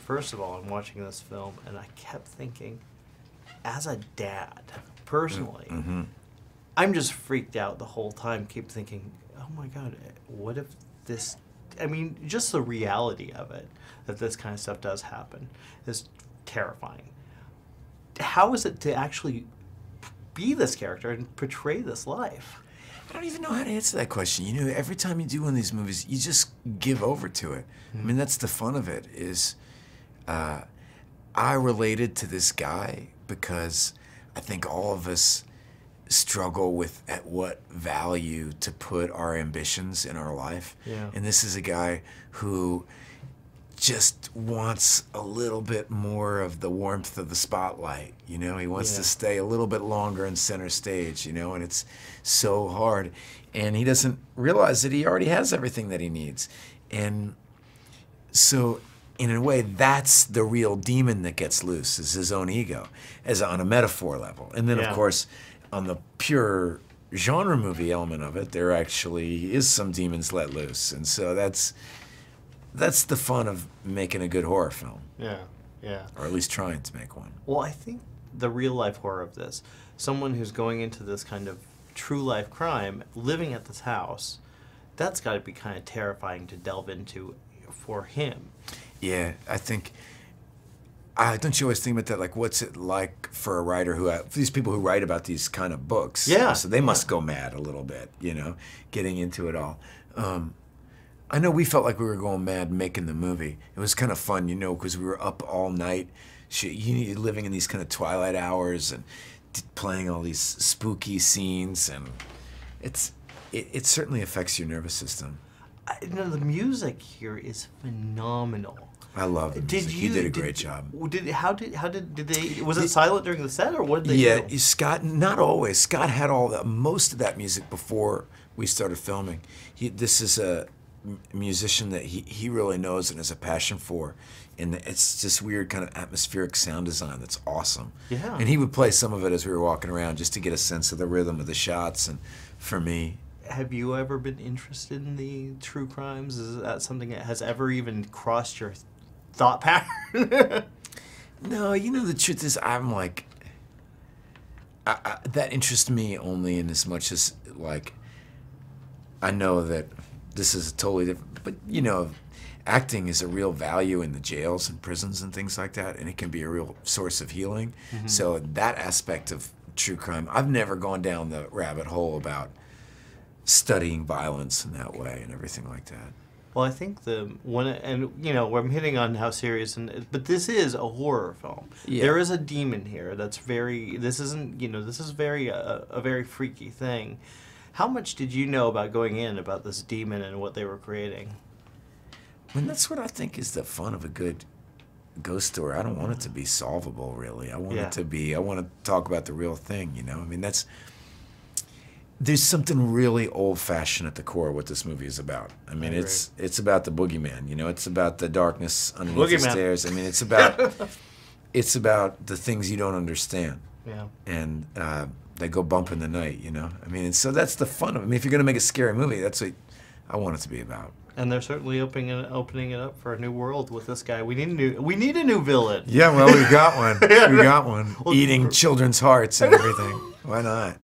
first of all, I'm watching this film, and I kept thinking, as a dad, personally, I'm just freaked out the whole time. Keep thinking, oh my God, what if this? I mean, just the reality of it, that this kind of stuff does happen, is terrifying. How is it to actually be this character and portray this life? I don't even know how to answer that question. You know, every time you do one of these movies, you just give over to it. I mean, that's the fun of it, is I related to this guy because I think all of us struggle with at what value to put our ambitions in our life. Yeah. And this is a guy who just wants a little bit more of the warmth of the spotlight, you know? He wants to stay a little bit longer in center stage, you know, and it's so hard. And he doesn't realize that he already has everything that he needs. And so, in a way, that's the real demon that gets loose, is his own ego, as on a metaphor level. And then, of course, on the pure genre movie element of it, there actually is some demons let loose. And so that's the fun of making a good horror film. Yeah, yeah. Or at least trying to make one. Well, I think the real life horror of this, someone who's going into this kind of true life crime, living at this house, that's got to be kind of terrifying to delve into for him. Yeah, I think, don't you always think about that, like, what's it like for a writer for these people who write about these kind of books? Yeah. So they must go mad a little bit, you know, getting into it all. I know we felt like we were going mad making the movie. It was kind of fun, you know, because we were up all night, living in these kind of twilight hours and playing all these spooky scenes, and it certainly affects your nervous system. You know, the music here is phenomenal. I love the music. You did a great job. Did they? Was it silent during the set, or what did they do? Yeah, Scott. Not always. Scott had most of that music before we started filming. This is a musician that he really knows and has a passion for, and it's this weird kind of atmospheric sound design that's awesome. Yeah. And he would play some of it as we were walking around just to get a sense of the rhythm of the shots. And for me, have you ever been interested in the true crimes? Is that something that has ever even crossed your thought pattern? No, you know, the truth is, I'm like, that interests me only in as much as, like, I know that this is a totally different, but, you know, acting is a real value in the jails and prisons and things like that, and it can be a real source of healing. So that aspect of true crime, I've never gone down the rabbit hole about studying violence in that way and everything like that. Well, I think and you know, I'm hitting on how serious, but this is a horror film. Yeah. There is a demon here that's this is very a very freaky thing. How much did you know about going in about this demon and what they were creating? I mean, that's what I think is the fun of a good ghost story. I don't want it to be solvable, really. I want it to be, I want to talk about the real thing, you know? I mean, there's something really old-fashioned at the core of what this movie is about. I mean, it's about the boogeyman, you know? It's about the darkness underneath the stairs. I mean, it's about the things you don't understand. Yeah. And they go bump in the night, you know? I mean, and so that's the fun of it. I mean, if you're going to make a scary movie, that's what I want it to be about. And they're certainly opening it up for a new world with this guy. We need a new villain. Yeah, well, we got one. We got one. Eating children's hearts and everything. Why not?